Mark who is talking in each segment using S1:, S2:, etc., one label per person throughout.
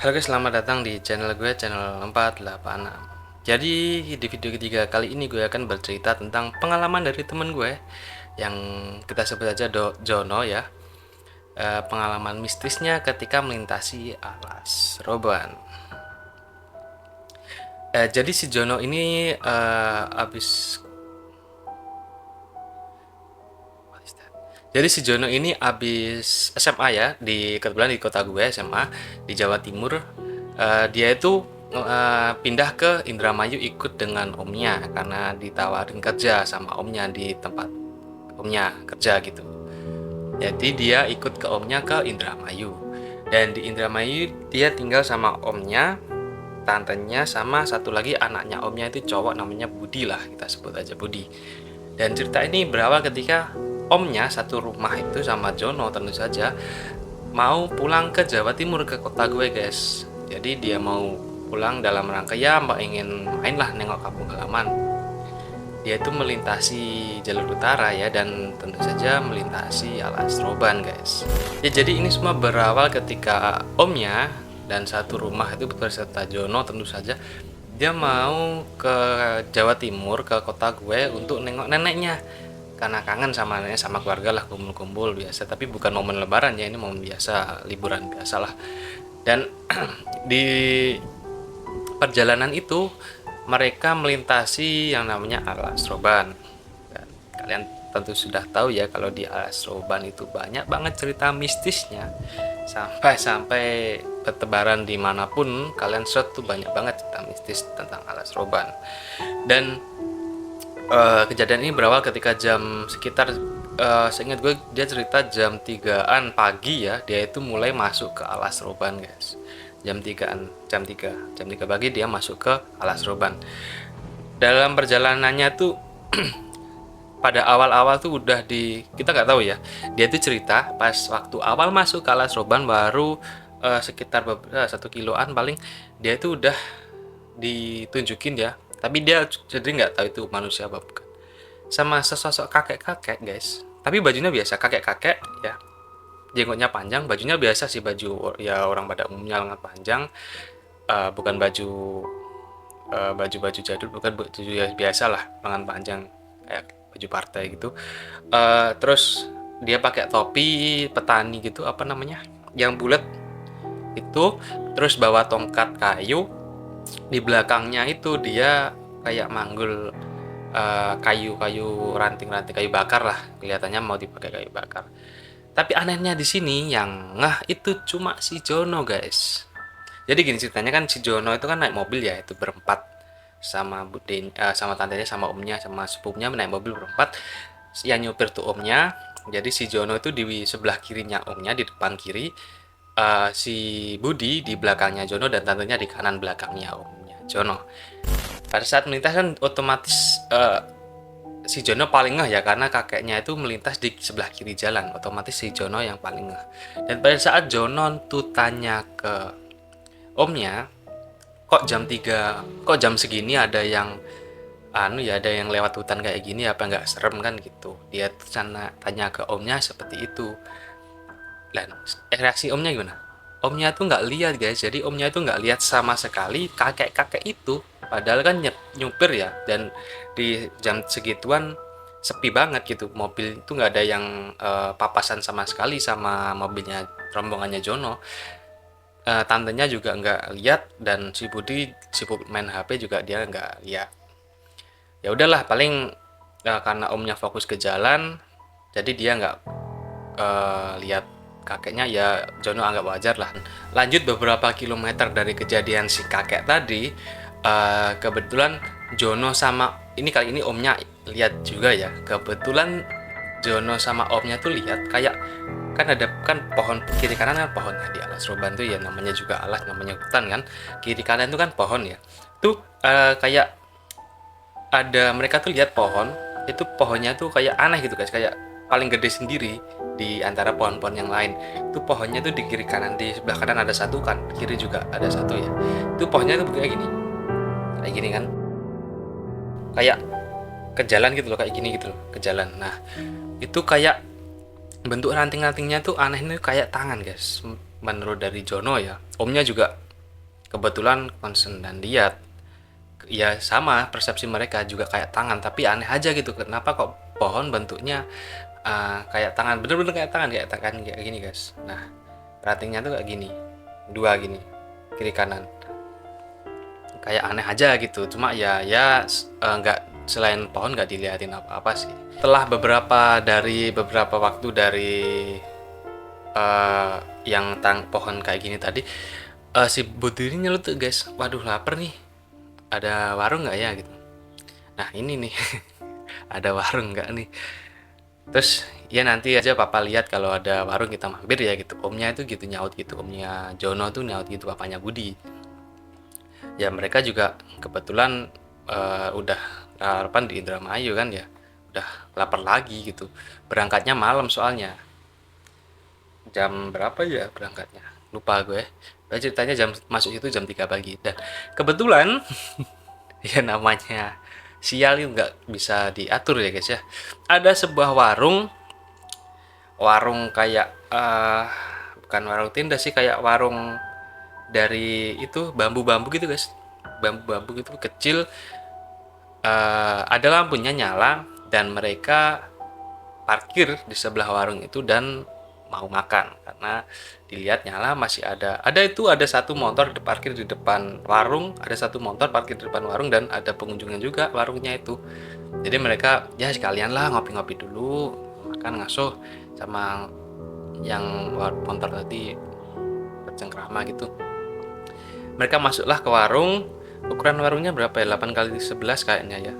S1: Halo guys, selamat datang di channel gue, channel 486. Jadi di video ketiga kali ini gue akan bercerita tentang pengalaman dari temen gue yang kita sebut aja Jono ya. Pengalaman mistisnya ketika melintasi alas roban. Jadi si Jono ini abis Jadi si Jono ini abis SMA ya, kebetulan di kota gue SMA di Jawa Timur. Dia itu pindah ke Indramayu ikut dengan omnya karena ditawarin kerja sama omnya di tempat omnya kerja gitu. Jadi dia ikut ke omnya ke Indramayu. Dan di Indramayu dia tinggal sama omnya, tantenya, sama satu lagi anaknya omnya itu cowok namanya Budi lah, kita sebut aja Budi. Dan cerita ini berawal ketika omnya satu rumah itu sama Jono tentu saja mau pulang ke Jawa Timur ke kota gue guys. Jadi dia mau pulang dalam rangka ya mbak ingin main lah nengok kampung halaman. Dia itu melintasi jalur utara ya, dan tentu saja melintasi alas roban guys. Ya jadi ini semua berawal ketika omnya dan satu rumah itu berserta Jono tentu saja dia mau ke Jawa Timur ke kota gue untuk nengok neneknya karena kangen sama neneknya, sama keluarga lah, kumpul-kumpul biasa, tapi bukan momen lebaran ya, ini momen biasa, liburan biasa lah. Dan di perjalanan itu mereka melintasi yang namanya Alas Roban. Dan kalian tentu sudah tahu ya kalau di Alas Roban itu banyak banget cerita mistisnya. Sampai bertebaran dimanapun kalian search tuh banyak banget cerita mistis tentang Alas Roban. Dan kejadian ini berawal ketika jam sekitar seingat gue dia cerita jam 3-an pagi ya, dia itu mulai masuk ke Alas Roban guys. Jam 3-an, jam 3 pagi dia masuk ke Alas Roban. Dalam perjalanannya tuh pada awal-awal tuh udah kita nggak tahu ya. Dia tuh cerita pas waktu awal masuk ke Alas Roban baru sekitar 1 kiloan paling, dia itu udah ditunjukin ya. Tapi dia jadi nggak tahu itu manusia apa bukan. Sama sesosok kakek-kakek guys. Tapi bajunya biasa kakek-kakek ya. Jenggotnya panjang, bajunya biasa sih, baju ya orang pada umumnya lengan panjang. Bukan baju-baju jadul, bukan baju ya biasa lah, lengan panjang kayak baju partai gitu. Terus dia pakai topi petani gitu, apa namanya, yang bulat itu, terus bawa tongkat kayu. Di belakangnya itu dia kayak manggul kayu-kayu, ranting-ranting kayu bakar lah, kelihatannya mau dipakai kayu bakar. Tapi anehnya di sini yang itu cuma si Jono guys. Jadi gini ceritanya, kan si Jono itu kan naik mobil ya, itu berempat sama sama tantenya, sama omnya, sama sepupunya, naik mobil berempat. Yang nyupir tuh omnya. Jadi si Jono itu di sebelah kirinya omnya, di depan kiri. Si Budi di belakangnya Jono, dan tantenya di kanan belakangnya omnya Jono. Pada saat melintas kan otomatis si Jono paling ngeh ya, karena kakeknya itu melintas di sebelah kiri jalan, otomatis si Jono yang paling ngeh. Dan pada saat Jono tuh tanya ke omnya, kok jam segini ada yang ada yang lewat hutan kayak gini, apa nggak serem kan gitu. Dia tuh tanya ke omnya seperti itu. Dan reaksi omnya gimana? Omnya tuh nggak lihat guys, jadi omnya itu nggak lihat sama sekali kakek-kakek itu. Padahal kan nyupir ya, dan di jam segituan sepi banget gitu, mobil itu nggak ada yang papasan sama sekali sama mobilnya rombongannya Jono. Tantenya juga nggak lihat, dan si Budi sibuk main HP juga dia nggak lihat. Ya udahlah, paling karena omnya fokus ke jalan, jadi dia nggak lihat kakeknya, ya Jono anggap wajar lah. Lanjut beberapa kilometer dari kejadian si kakek tadi, kebetulan Jono sama ini, kali ini omnya lihat juga ya. Kebetulan Jono sama omnya tuh lihat kayak, kan ada kan pohon kiri kanan, kan pohonnya di Alas Roban tuh ya, namanya juga alas, namanya hutan kan, kiri kanan tuh kan pohon ya. Tuh kayak ada, mereka tuh lihat pohon itu, pohonnya tuh kayak aneh gitu guys, kayak paling gede sendiri di antara pohon-pohon yang lain. Itu pohonnya tuh di kiri kanan, di sebelah kanan ada satu kan, kiri juga ada satu ya. Itu pohonnya tuh kayak gini kan, kayak ke jalan gitu loh, kayak gini gitu loh, ke jalan. Nah itu kayak bentuk ranting-rantingnya tuh aneh nih, kayak tangan guys, menurut dari Jono ya. Omnya juga kebetulan concern dan lihat, ya sama persepsi mereka juga kayak tangan, tapi aneh aja gitu, kenapa kok pohon bentuknya kayak tangan, bener-bener kayak tangan kayak gini guys. Nah, ratingnya tuh kayak gini, dua gini, kiri kanan, kayak aneh aja gitu. Cuma nggak, selain pohon nggak dilihatin apa-apa sih. Setelah beberapa waktu dari yang pohon kayak gini tadi, si Budi ini nyelutuk guys, waduh lapar nih, ada warung nggak ya gitu. Nah ini nih, ada warung nggak nih. Terus ya nanti aja papa lihat kalau ada warung kita mampir ya gitu. Omnya itu gitu nyaut gitu, omnya Jono tuh nyaut gitu, papanya Budi. Ya mereka juga kebetulan udah harapan di Indramayu kan ya, udah lapar lagi gitu. Berangkatnya malam soalnya. Jam berapa ya berangkatnya? Lupa gue. Ceritanya masuk itu jam 3 pagi. Dan kebetulan ya namanya sial itu nggak bisa diatur ya guys ya. Ada sebuah warung kayak bukan warung tenda sih, kayak warung dari itu bambu-bambu gitu guys, bambu-bambu gitu kecil, ada lampunya nyala dan mereka parkir di sebelah warung itu dan mau makan, karena dilihat nyala masih ada satu motor parkir di depan warung, ada satu motor parkir di depan warung, dan ada pengunjungnya juga warungnya itu. Jadi mereka ya sekalian lah ngopi-ngopi dulu, makan ngasuh sama yang motor tadi bercengkrama gitu. Mereka masuklah ke warung. Ukuran warungnya berapa ya, 8 kali 11 kayaknya ya,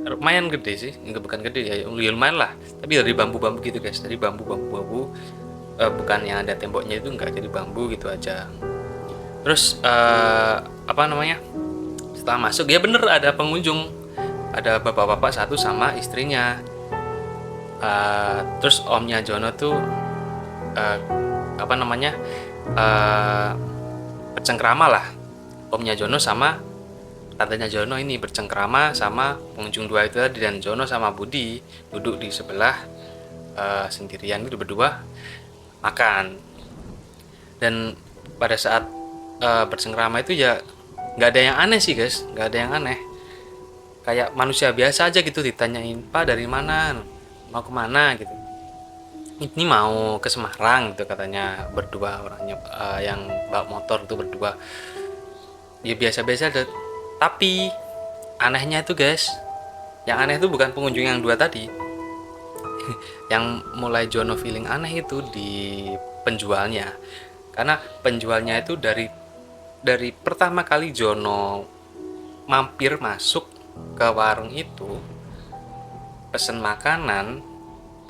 S1: lumayan gede sih, enggak bukan gede ya, lumayan lah, tapi dari bambu-bambu gitu guys, dari bambu-bambu, bukan yang ada temboknya itu, enggak, jadi bambu gitu aja. Terus apa namanya, setelah masuk ya bener ada pengunjung, ada bapak-bapak satu sama istrinya. Terus omnya Jono tuh apa namanya, bercengkrama lah, omnya Jono sama tantenya Jono ini bercengkrama sama pengunjung dua itu tadi, dan Jono sama Budi duduk di sebelah sendirian itu berdua makan. Dan pada saat bercengkrama itu ya nggak ada yang aneh sih guys, nggak ada yang aneh, kayak manusia biasa aja gitu. Ditanyain, Pak dari mana, mau kemana gitu, ini mau ke Semarang gitu katanya berdua orangnya, yang bawa motor itu berdua. Ya biasa-biasa aja. Tapi anehnya itu guys, yang aneh itu bukan pengunjung yang dua tadi. Yang mulai Jono feeling aneh itu di penjualnya. Karena penjualnya itu dari pertama kali Jono mampir masuk ke warung itu, pesen makanan,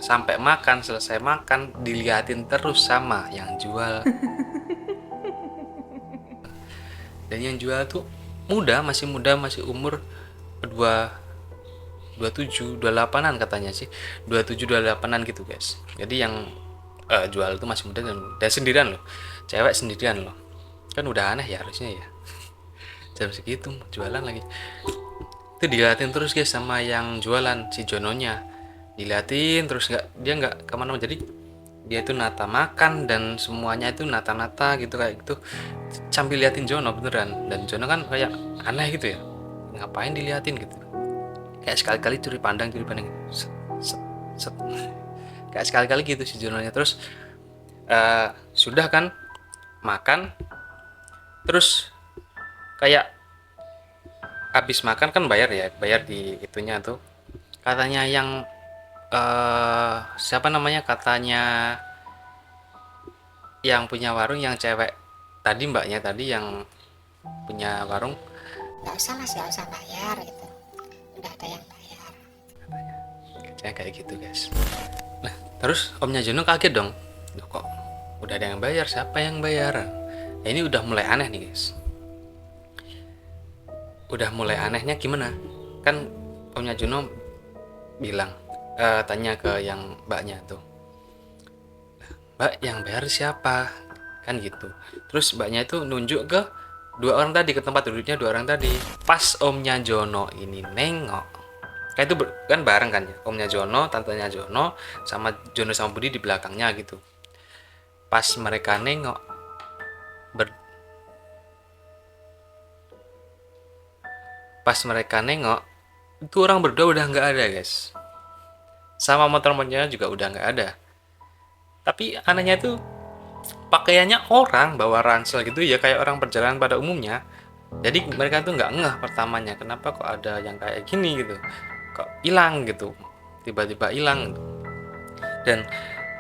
S1: sampai makan, selesai makan, diliatin terus sama yang jual. Dan yang jual tuh masih muda, masih umur 27, 28-an katanya sih. 27, 28-an gitu guys. Jadi yang jual itu masih muda dan sendirian loh. Cewek sendirian loh. Kan udah aneh ya harusnya ya. Jam segitu jualan lagi. Itu diliatin terus guys sama yang jualan, si Jononya. Diliatin terus, dia nggak kemana-mana. Jadi dia itu nata makan dan semuanya itu nata-nata gitu kayak gitu, sambil liatin Jono beneran. Dan Jono kan kayak aneh gitu ya, ngapain diliatin gitu, kayak sekali-kali curi pandang set, set, set. Kayak sekali-kali gitu si Jononya. Terus sudah kan makan, terus kayak habis makan kan bayar di itunya tuh, katanya yang siapa namanya, katanya yang punya warung, yang cewek tadi, mbaknya tadi yang punya warung,
S2: nggak usah mas, nggak usah bayar gitu, udah ada yang bayar.
S1: Kayak gitu guys. Nah terus omnya Jono kaget dong, loh kok udah ada yang bayar, siapa yang bayar? Nah, ini udah mulai aneh nih guys. Udah mulai anehnya gimana, kan omnya Jono bilang, tanya ke yang mbaknya tuh, Mbak yang bayar siapa, kan gitu. Terus mbaknya itu nunjuk ke dua orang tadi, ke tempat duduknya dua orang tadi. Pas omnya Jono ini nengok, kan itu kan bareng kan ya, omnya Jono, tantenya Jono, sama Jono sama Budi di belakangnya gitu. Pas mereka nengok, Pas mereka nengok, itu orang berdua udah nggak ada guys, sama motor-motornya juga udah nggak ada. Tapi anehnya itu pakaiannya orang bawa ransel gitu ya, kayak orang perjalanan pada umumnya. Jadi mereka tuh nggak ngeh pertamanya, kenapa kok ada yang kayak gini gitu, kok hilang gitu, tiba-tiba hilang. Dan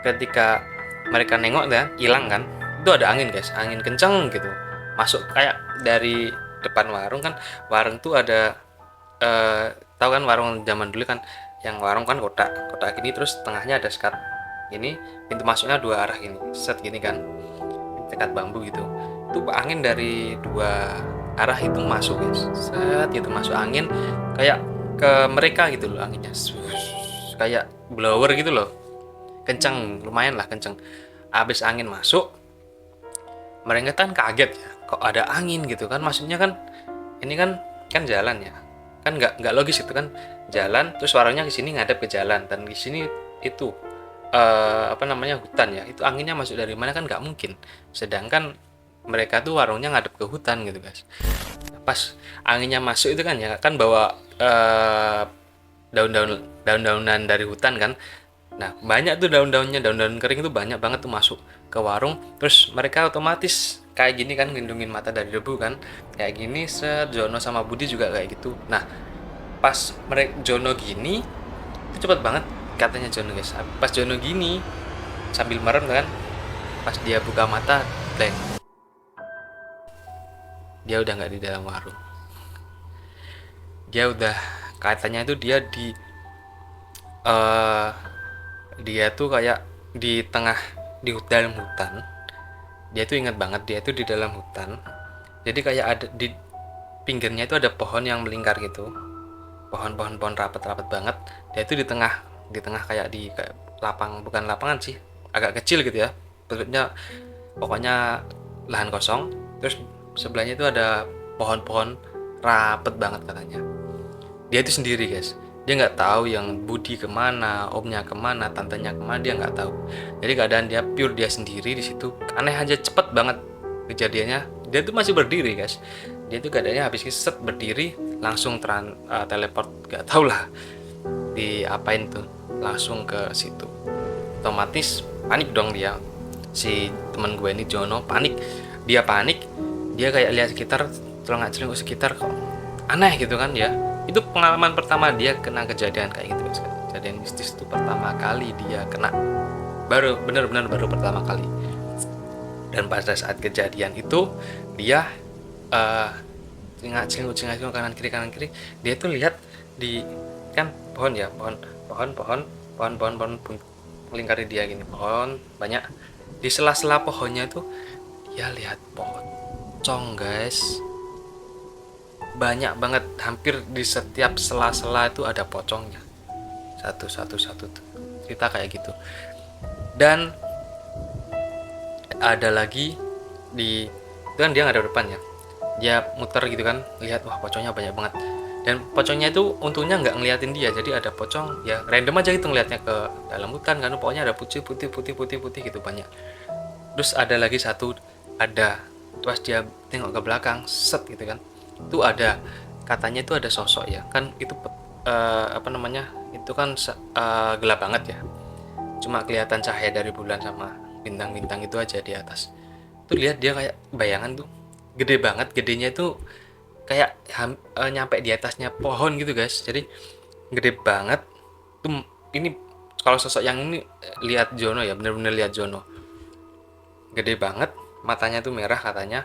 S1: ketika mereka nengok dan hilang kan, itu ada angin guys, angin kenceng gitu, masuk kayak dari depan warung kan. Warung tuh ada, tahu kan warung zaman dulu kan, yang warung kan kotak kotak gini, terus tengahnya ada sekat ini, pintu masuknya dua arah gini, set gini kan, sekat bambu gitu. Itu angin dari dua arah itu masuk guys, set itu masuk angin kayak ke mereka gitu loh, anginnya kayak blower gitu loh, kenceng, lumayan lah kenceng. Habis angin masuk, mereka kan kaget ya, kok ada angin gitu kan, maksudnya kan ini kan jalan ya, kan nggak logis itu kan, jalan terus warungnya ke sini ngadep ke jalan, dan di sini itu apa namanya, hutan ya, itu anginnya masuk dari mana kan nggak mungkin, sedangkan mereka tuh warungnya ngadep ke hutan gitu guys. Pas anginnya masuk itu kan ya kan bawa daun-daunan dari hutan kan. Nah, banyak tuh daun-daunnya, daun-daun kering itu banyak banget tuh masuk ke warung. Terus mereka otomatis kayak gini kan, ngelindungin mata dari debu kan. Kayak gini, set Jono sama Budi juga kayak gitu. Nah, pas mereka Jono gini, itu cepet banget katanya Jono guys. Pas Jono gini, sambil merem kan, pas dia buka mata, blank. Dia udah nggak di dalam warung. Dia udah, katanya itu dia di eh dia tuh kayak di tengah, di dalam hutan. Dia tuh ingat banget dia tuh di dalam hutan, jadi kayak ada di pinggirnya itu ada pohon yang melingkar gitu, pohon rapat-rapat banget. Dia tuh di tengah kayak di kayak lapang, bukan lapangan sih, agak kecil gitu ya bentuknya, pokoknya lahan kosong. Terus sebelahnya itu ada pohon-pohon rapet banget katanya. Dia itu sendiri guys, dia nggak tahu yang Budi kemana, omnya kemana, tantenya kemana, dia nggak tahu. Jadi keadaan dia pure dia sendiri di situ. Aneh aja, cepet banget kejadiannya. Dia tuh masih berdiri guys, dia tuh keadaannya habis set berdiri langsung teleport, nggak tahu lah diapain tuh, langsung ke situ. Otomatis panik dong dia, si teman gue ini Jono panik. Dia panik, dia kayak lihat sekitar, celengak-celinguk sekitar, kok aneh gitu kan ya. Itu pengalaman pertama dia kena kejadian kayak gitu guys. Kejadian mistis itu pertama kali dia kena, baru benar-benar baru pertama kali. Dan pada saat kejadian itu dia celingak-celinguk kanan kiri, dia tuh lihat di kan pohon ya, pohon melingkari dia gini, pohon banyak. Di sela-sela pohonnya tuh dia lihat pocong guys, banyak banget, hampir di setiap sela-sela itu ada pocongnya, satu tuh cerita kayak gitu. Dan ada lagi di itu kan dia nggak ada depan ya, dia muter gitu kan, lihat wah pocongnya banyak banget. Dan pocongnya itu untungnya nggak ngeliatin dia, jadi ada pocong ya random aja gitu ngeliatnya ke dalam hutan kan, pokoknya ada putih gitu banyak. Terus ada lagi satu, ada pas dia tengok ke belakang set gitu kan, itu ada, katanya itu ada sosok ya kan, itu apa namanya, itu kan gelap banget ya, cuma kelihatan cahaya dari bulan sama bintang-bintang itu aja di atas. Tuh lihat dia kayak bayangan tuh gede banget, gedenya itu kayak nyampe di atasnya pohon gitu guys, jadi gede banget tuh. Ini kalau sosok yang ini lihat Jono ya, bener-bener lihat Jono, gede banget, matanya tuh merah katanya.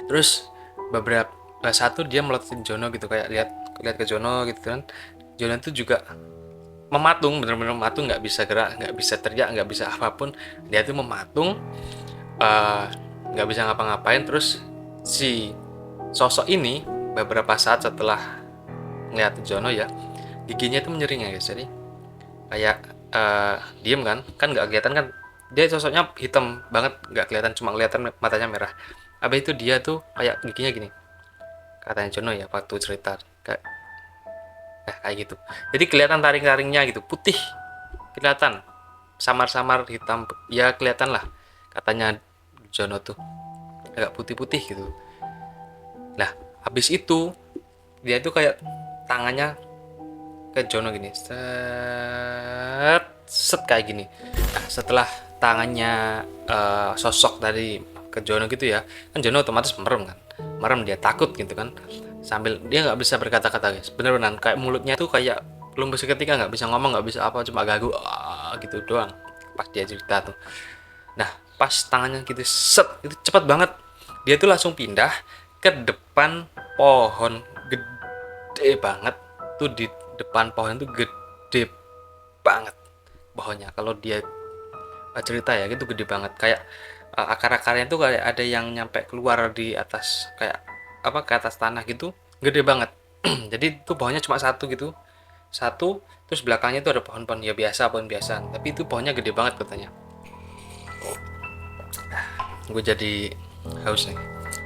S1: Terus beberapa satu dia melototin Jono gitu, kayak lihat ke Jono gitu kan. Jono tuh juga mematung, bener-bener mematung, nggak bisa gerak, nggak bisa teriak, nggak bisa apapun. Dia tuh mematung, nggak bisa ngapa-ngapain. Terus si sosok ini beberapa saat setelah ngeliat Jono ya, giginya tuh menyering ya guys, jadi kayak diem kan nggak kelihatan kan, dia sosoknya hitam banget, nggak kelihatan, cuma kelihatan matanya merah. Abis itu dia tuh kayak giginya gini, katanya Jono ya waktu cerita, kayak gitu. Jadi kelihatan taring-taringnya gitu, putih, kelihatan samar-samar hitam ya, kelihatan lah katanya Jono tuh agak putih-putih gitu. Nah habis itu Dia itu kayak tangannya ke Jono gini, set set kayak gini. Nah setelah tangannya sosok dari ke Jono gitu ya, kan Jono otomatis merem kan, merem, dia takut gitu kan, sambil dia nggak bisa berkata-kata guys, bener-bener kayak mulutnya tuh kayak lumpuh seketika, nggak bisa ngomong, nggak bisa apa, cuma gagu gitu doang pas dia cerita tuh. Nah pas tangannya gitu set, itu cepat banget, dia tuh langsung pindah ke depan pohon gede banget. Tuh di depan pohon tuh gede banget pohonnya, kalau dia cerita ya gitu gede banget, kayak akar-akarnya tuh kayak ada yang nyampe keluar di atas, kayak apa, ke atas tanah gitu, gede banget. Jadi tuh pohonnya cuma satu gitu, satu, terus belakangnya tuh ada pohon-pohon ya biasa, pohon biasa, tapi itu pohonnya gede banget katanya. Gue jadi haus nih.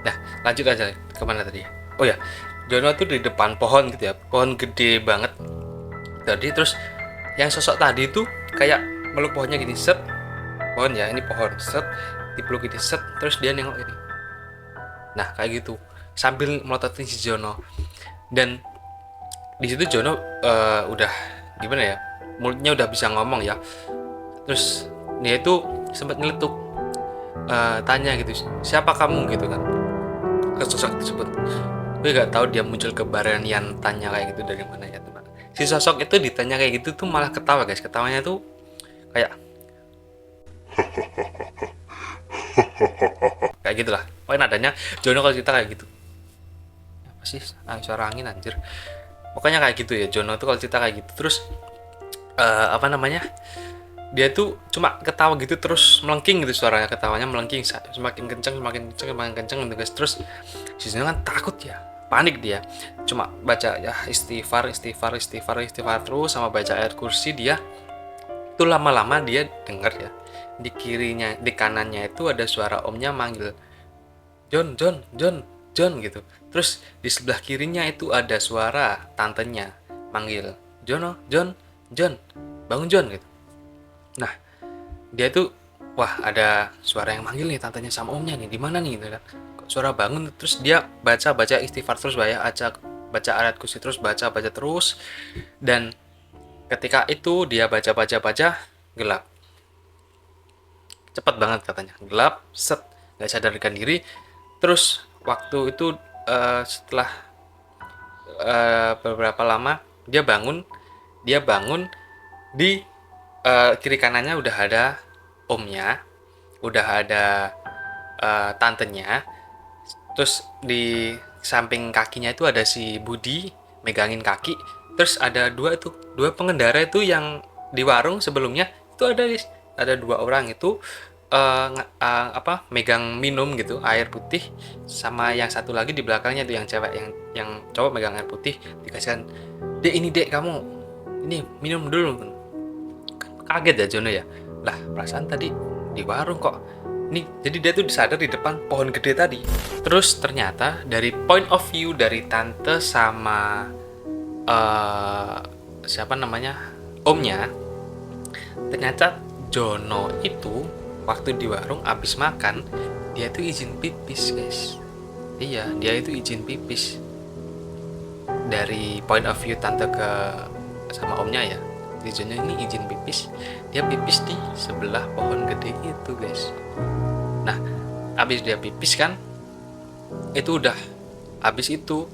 S1: Nah lanjut aja, kemana tadi? Oh ya, Jono tuh di depan pohon gitu ya, pohon gede banget tadi. Terus yang sosok tadi tuh kayak meluk pohonnya gini, set, pohon ya, ini pohon, set, dipeluk gini, set, terus dia nengok gini. Nah kayak gitu sambil melototin si Jono. Dan di situ Jono udah gimana ya, mulutnya udah bisa ngomong ya. Terus dia itu sempat nyeletuk, tanya gitu, siapa kamu gitu kan, ke sosok tersebut. Gue gak tahu dia muncul keberanian tanya kayak gitu dari mana ya teman. Si sosok itu ditanya kayak gitu tuh malah ketawa guys, ketawanya tuh kayak kayak gitulah. Pokoknya nadanya Jono kalau cerita kayak gitu. Apa sih, suara angin anjir. Pokoknya kayak gitu ya Jono tuh kalau cerita kayak gitu. Terus apa namanya, dia tuh cuma ketawa gitu terus melengking gitu, suaranya ketawanya melengking semakin kenceng, semakin kenceng, semakin kenceng gitu guys. Terus si Jono kan takut ya, panik dia, cuma baca ya istighfar istighfar istighfar istighfar terus sama baca ayat kursi. Dia itu lama-lama dia dengar ya, di kirinya, di kanannya itu ada suara omnya manggil John John John John gitu. Terus di sebelah kirinya itu ada suara tantenya manggil Jono John John, bangun John gitu. Nah dia tuh, wah ada suara yang manggil nih tantenya sama omnya nih, di mana nih gitu kan, kok suara bangun. Terus dia baca istighfar terus, baca ayat kursi terus, baca terus. Dan ketika itu dia baca gelap, cepet banget katanya, gelap set, nggak sadarkan diri. Terus waktu itu setelah beberapa lama dia bangun di kiri kanannya udah ada omnya, udah ada tantenya. Terus di samping kakinya itu ada si Budi megangin kaki. Terus ada dua pengendara itu yang di warung sebelumnya itu ada dua orang itu apa, megang minum gitu air putih, sama yang satu lagi di belakangnya itu yang cewek, yang cowok megang air putih, dikasihkan, dek ini dek kamu ini minum dulu. Kaget ya Jono ya, lah perasaan tadi di warung kok ini. Jadi dia tuh sadar di depan pohon gede tadi. Terus ternyata dari point of view dari tante sama siapa namanya, omnya, ternyata Jono itu waktu di warung abis makan dia tuh izin pipis guys. Iya, dia itu izin pipis. Dari point of view tante ke sama omnya ya, Jono ini izin pipis, dia pipis di sebelah pohon gede itu guys. Nah abis dia pipis kan, itu udah abis itu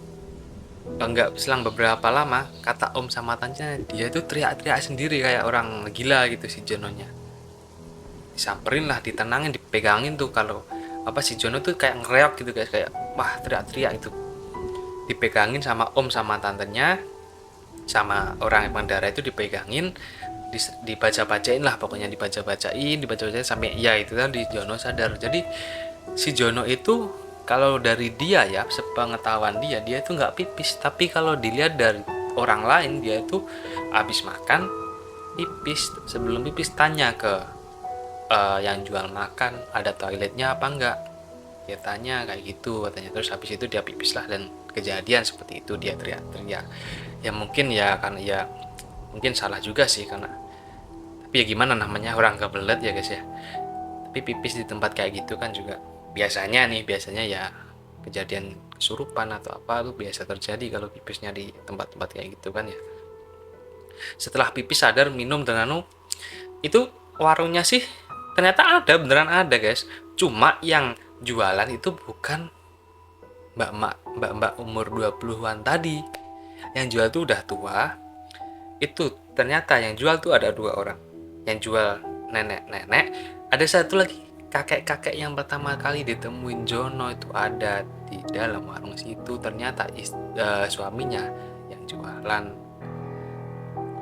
S1: enggak selang beberapa lama, kata om sama tantenya, dia itu teriak-teriak sendiri kayak orang gila gitu si Jononya. Disamperin lah, ditenangin, dipegangin tuh. Kalau apa, si Jono tuh kayak ngereok gitu guys, kayak wah teriak-teriak itu. Dipegangin sama om sama tantenya, sama orang yang pengendara itu dipegangin, dibaca-bacain lah pokoknya, dibaca-bacain sampai ya itu tadi Jono sadar. Jadi si Jono itu kalau dari dia ya, sepengetahuan dia itu nggak pipis. Tapi kalau dilihat dari orang lain, dia itu habis makan pipis. Sebelum pipis tanya ke yang jual makan, ada toiletnya apa enggak, dia tanya kayak gitu katanya. Terus habis itu dia pipis lah, dan kejadian seperti itu dia teriak-teriak. Ya mungkin ya, karena ya mungkin salah juga sih, karena tapi ya gimana, namanya orang kebelet ya guys ya. Tapi pipis di tempat kayak gitu kan juga biasanya ya kejadian kesurupan atau apa tuh biasa terjadi kalau pipisnya di tempat-tempat kayak gitu kan ya. Setelah pipis sadar minum dan itu warungnya sih ternyata ada, beneran ada guys. Cuma yang jualan itu bukan mbak-mbak umur 20-an tadi. Yang jual tuh udah tua. Itu ternyata yang jual tuh ada 2 orang. Yang jual nenek-nenek, ada satu lagi kakek-kakek yang pertama kali ditemuin Jono itu ada di dalam warung situ. Ternyata suaminya yang jualan,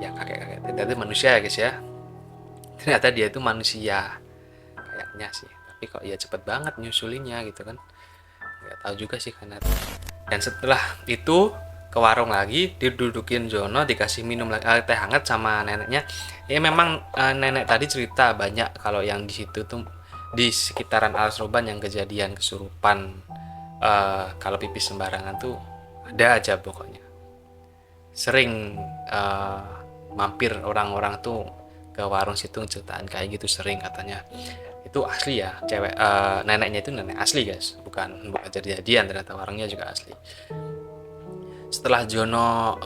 S1: ya kakek-kakek ternyata manusia ya guys ya. Ternyata dia itu manusia kayaknya sih, tapi kok ya cepet banget nyusulinnya gitu kan, nggak tahu juga sih karena. Dan setelah itu ke warung lagi, didudukin Jono, dikasih minum teh hangat sama neneknya. Ya memang nenek tadi cerita banyak kalau yang di situ tuh di sekitaran Alas Roban yang kejadian kesurupan, kalau pipis sembarangan tuh ada aja pokoknya. Sering mampir orang-orang tuh ke warung situ ceritaan kayak gitu, sering katanya. Itu asli ya, cewek neneknya itu nenek asli guys, bukan jadi-jadian, ternyata warungnya juga asli. Setelah Jono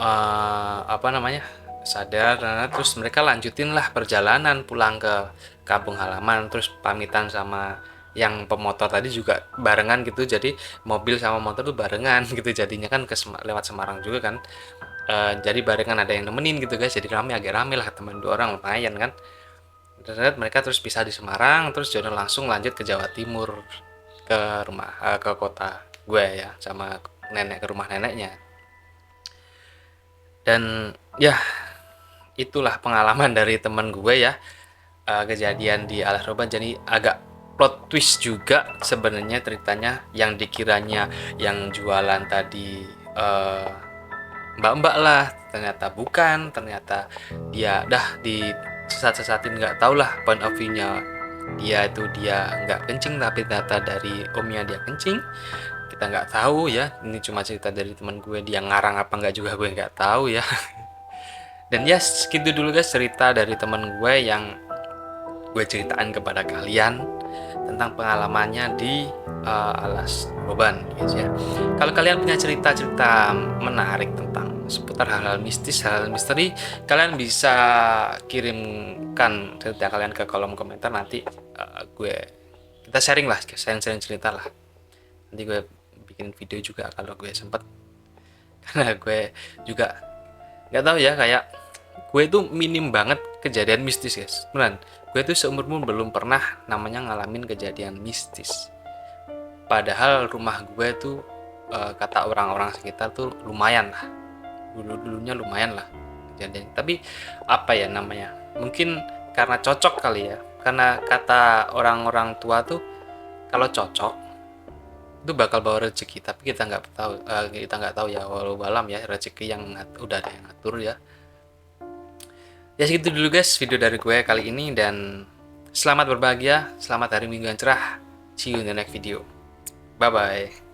S1: sadar, terus mereka lanjutin lah perjalanan pulang ke kampung halaman, terus pamitan sama yang pemotor tadi juga barengan gitu, jadi mobil sama motor tuh barengan gitu, jadinya kan lewat Semarang juga kan. Jadi barengan, ada yang nemenin gitu guys, jadi agak rame lah, teman 2 orang lumayan kan. Terus mereka terus pisah di Semarang, terus Jono langsung lanjut ke Jawa Timur, ke ke kota gue ya, sama nenek, ke rumah neneknya. Dan ya itulah pengalaman dari teman gue ya, kejadian di Alas Roban. Jadi agak plot twist juga sebenarnya ceritanya, yang dikiranya yang jualan tadi mbak-mbak lah, ternyata bukan, ternyata dia di sesat-sesatin, nggak tau lah point of view-nya dia nggak kencing, tapi ternyata dari omnya dia kencing. Kita nggak tahu ya, ini cuma cerita dari teman gue, dia ngarang apa nggak juga gue nggak tahu ya. Dan ya segitu dulu guys cerita dari teman gue yang gue ceritain kepada kalian tentang pengalamannya di Alas Roban guys ya. Kalau kalian punya cerita-cerita menarik tentang seputar hal-hal mistis, hal-hal misteri, kalian bisa kirimkan cerita kalian ke kolom komentar. Nanti kita sharing lah, sharing cerita lah. Nanti gue bikin video juga kalau gue sempet, karena gue juga nggak tahu ya, kayak gue itu minim banget kejadian mistis guys, beneran. Gue tuh seumur-umur belum pernah namanya ngalamin kejadian mistis. Padahal rumah gue tuh kata orang-orang sekitar tuh lumayan lah, dulunya lumayan lah kejadian. Tapi apa ya namanya, mungkin karena cocok kali ya, karena kata orang-orang tua tuh kalau cocok itu bakal bawa rezeki. Tapi kita nggak tahu ya, walau alam ya, rezeki yang udah ada yang ngatur ya. Ya segitu dulu guys video dari gue kali ini, dan selamat berbahagia, selamat hari Minggu yang cerah. See you in the next video. Bye bye.